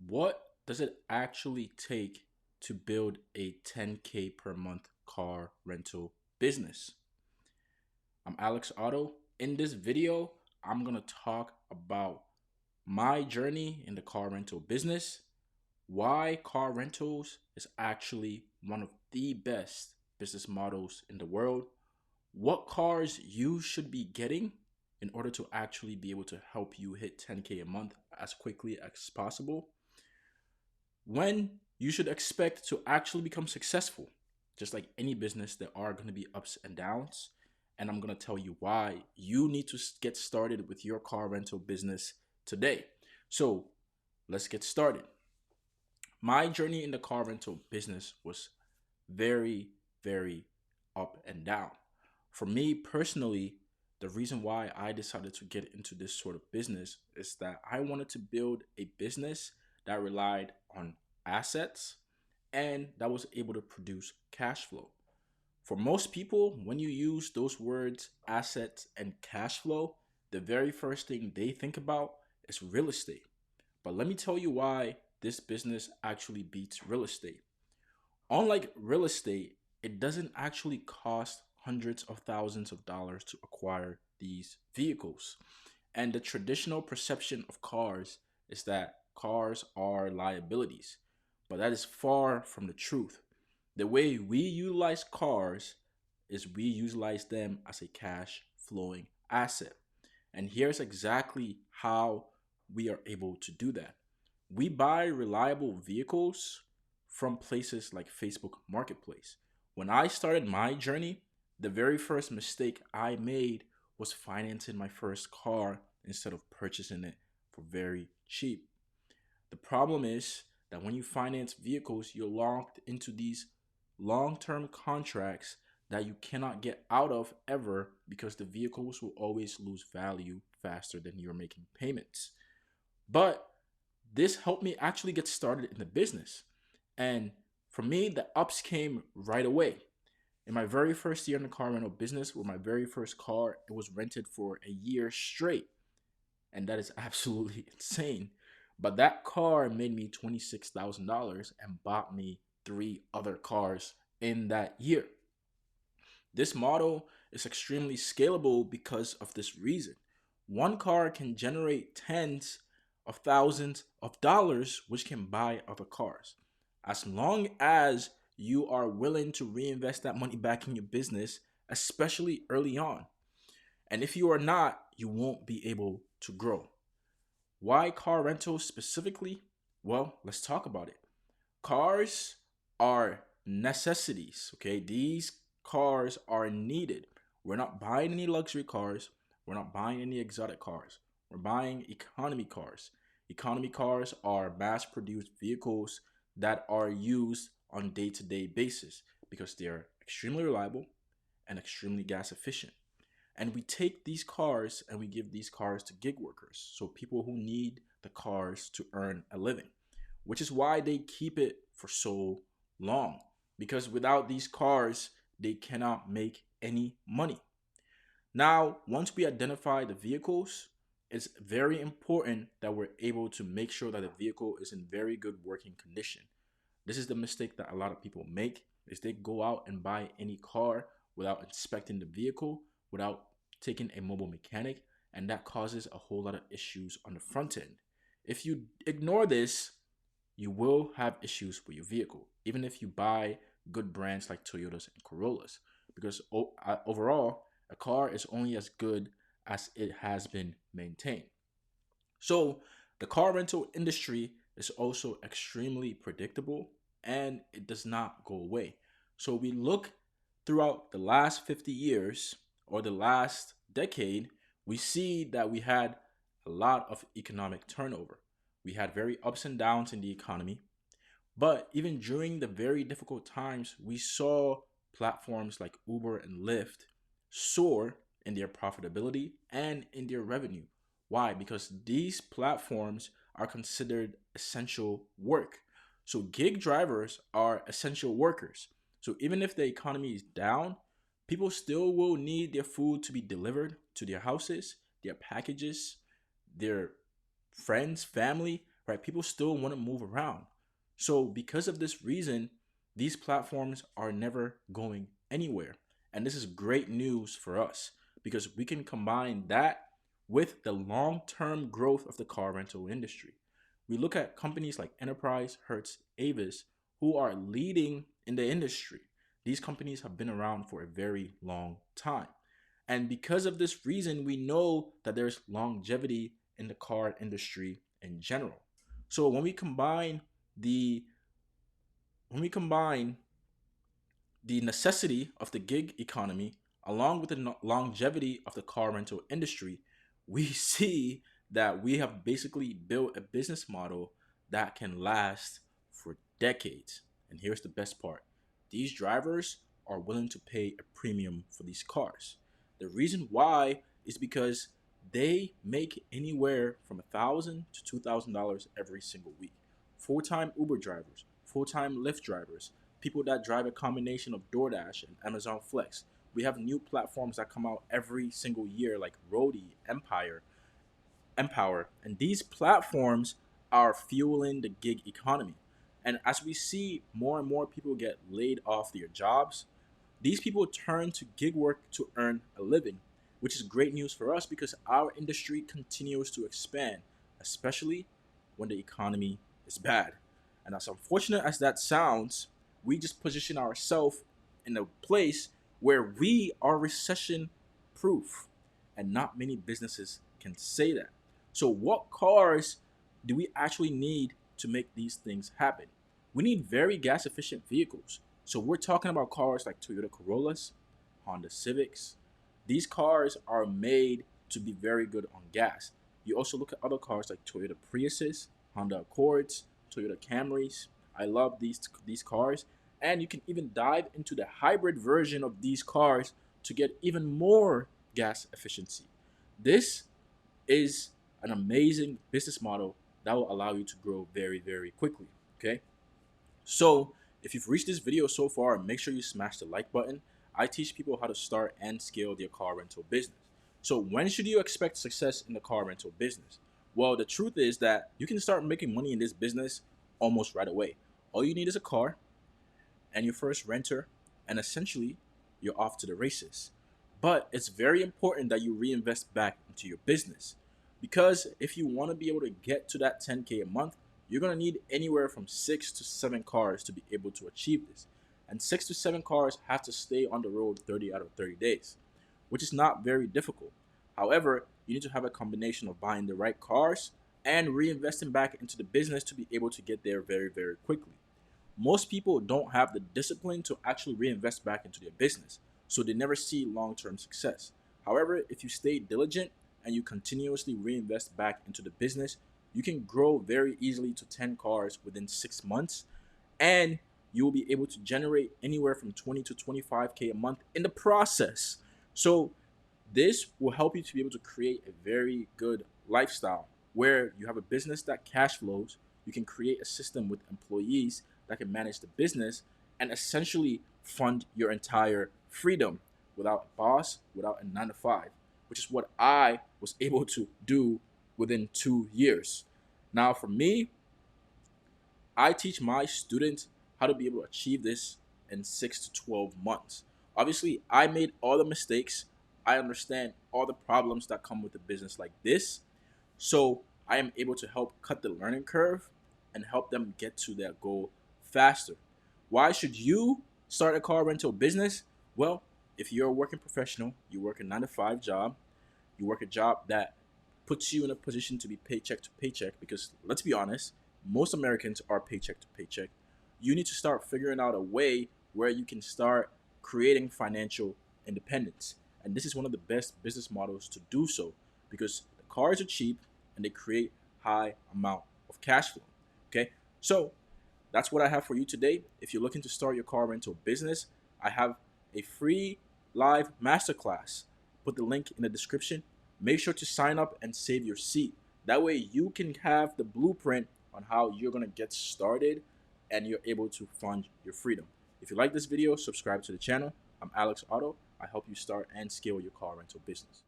What does it actually take to build a 10K per month car rental business? I'm Alex Otto. In this video, I'm going to talk about my journey in the car rental business, why car rentals is actually one of the best business models in the world, what cars you should be getting in order to actually be able to help you hit 10K a month as quickly as possible, when you should expect to actually become successful. Just like any business, there are going to be ups and downs. And I'm going to tell you why you need to get started with your car rental business today. So let's get started. My journey in the car rental business was very, very up and down. For me personally, the reason why I decided to get into this sort of business is that I wanted to build a business that relied on assets and that was able to produce cash flow. For most people, when you use those words, assets and cash flow, the very first thing they think about is real estate. But let me tell you why this business actually beats real estate. Unlike real estate, it doesn't actually cost hundreds of thousands of dollars to acquire these vehicles. And the traditional perception of cars is that cars are liabilities, but that is far from the truth. The way we utilize cars is we utilize them as a cash flowing asset. And here's exactly how we are able to do that. We buy reliable vehicles from places like Facebook Marketplace. When I started my journey, the very first mistake I made was financing my first car instead of purchasing it for very cheap. The problem is that when you finance vehicles, you're locked into these long term contracts that you cannot get out of ever because the vehicles will always lose value faster than you're making payments. But this helped me actually get started in the business. And for me, the ups came right away. In my very first year in the car rental business, with my very first car, it was rented for a year straight. And that is absolutely insane. But that car made me $26,000 and bought me three other cars in that year. This model is extremely scalable because of this reason. One car can generate tens of thousands of dollars, which can buy other cars. As long as you are willing to reinvest that money back in your business, especially early on. And if you are not, you won't be able to grow. Why car rentals specifically? Well, let's talk about it. Cars are necessities, okay? These cars are needed. We're not buying any luxury cars. We're not buying any exotic cars. We're buying economy cars. Economy cars are mass produced vehicles that are used on day-to-day basis because they're extremely reliable and extremely gas efficient. And we take these cars and we give these cars to gig workers, so people who need the cars to earn a living, which is why they keep it for so long. Because without these cars, they cannot make any money. Now, once we identify the vehicles, it's very important that we're able to make sure that the vehicle is in very good working condition. This is the mistake that a lot of people make is they go out and buy any car without inspecting the vehicle, without taking a mobile mechanic, and that causes a whole lot of issues on the front end. If you ignore this, you will have issues with your vehicle, even if you buy good brands like Toyotas and Corollas, because overall, a car is only as good as it has been maintained. So, the car rental industry is also extremely predictable and it does not go away. So, we look throughout the last 50 years or the last decade, we see that we had a lot of economic turnover. We had very ups and downs in the economy. But even during the very difficult times, we saw platforms like Uber and Lyft soar in their profitability and in their revenue. Why? Because these platforms are considered essential work. So gig drivers are essential workers. So even if the economy is down, people still will need their food to be delivered to their houses, their packages, their friends, family, right? People still want to move around. So, because of this reason, these platforms are never going anywhere. And this is great news for us because we can combine that with the long term growth of the car rental industry. We look at companies like Enterprise, Hertz, Avis, who are leading in the industry. These companies have been around for a very long time. And because of this reason, we know that there's longevity in the car industry in general. So the when we combine the necessity of the gig economy along with the longevity of the car rental industry, we see that we have basically built a business model that can last for decades. And here's the best part: these drivers are willing to pay a premium for these cars. The reason why is because they make anywhere from $1,000 to $2,000 every single week. Full-time Uber drivers, full-time Lyft drivers, people that drive a combination of DoorDash and Amazon Flex. We have new platforms that come out every single year like Roadie, Empower, and these platforms are fueling the gig economy. And as we see more and more people get laid off their jobs, these people turn to gig work to earn a living, which is great news for us because our industry continues to expand, especially when the economy is bad. And as unfortunate as that sounds, we just position ourselves in a place where we are recession proof. And not many businesses can say that. So, what cars do we actually need to make these things happen? We need very gas efficient vehicles. So we're talking about cars like Toyota Corollas, Honda Civics. These cars are made to be very good on gas. You also look at other cars like Toyota Priuses, Honda Accords, Toyota Camrys. I love these cars, and you can even dive into the hybrid version of these cars to get even more gas efficiency. This is an amazing business model that will allow you to grow very, very quickly. Okay. So, if you've reached this video so far, make sure you smash the like button. I teach people how to start and scale their car rental business. So, when should you expect success in the car rental business? Well, the truth is that you can start making money in this business almost right away. All you need is a car and your first renter, and essentially you're off to the races. But it's very important that you reinvest back into your business because if you want to be able to get to that 10K a month, you're going to need anywhere from 6 to 7 cars to be able to achieve this. And 6 to 7 cars have to stay on the road 30 out of 30 days, which is not very difficult. However, you need to have a combination of buying the right cars and reinvesting back into the business to be able to get there very, very quickly. Most people don't have the discipline to actually reinvest back into their business, so they never see long term success. However, if you stay diligent and you continuously reinvest back into the business, you can grow very easily to 10 cars within 6 months, and you will be able to generate anywhere from 20 to 25K a month in the process. So, this will help you to be able to create a very good lifestyle where you have a business that cash flows. You can create a system with employees that can manage the business and essentially fund your entire freedom without a boss, without a 9 to 5, which is what I was able to do within 2 years. Now, for me, I teach my students how to be able to achieve this in 6 to 12 months. Obviously, I made all the mistakes. I understand all the problems that come with a business like this. So I am able to help cut the learning curve and help them get to their goal faster. Why should you start a car rental business? Well, if you're a working professional, you work a 9 to 5 job, you work a job that puts you in a position to be paycheck to paycheck, because let's be honest, most Americans are paycheck to paycheck. You need to start figuring out a way where you can start creating financial independence. And this is one of the best business models to do so because the cars are cheap and they create high amount of cash flow. Okay, so that's what I have for you today. If you're looking to start your car rental business, I have a free live masterclass. Put the link in the description. Make sure to sign up and save your seat. That way you can have the blueprint on how you're going to get started and you're able to fund your freedom. If you like this video, subscribe to the channel. I'm Alex Otto. I help you start and scale your car rental business.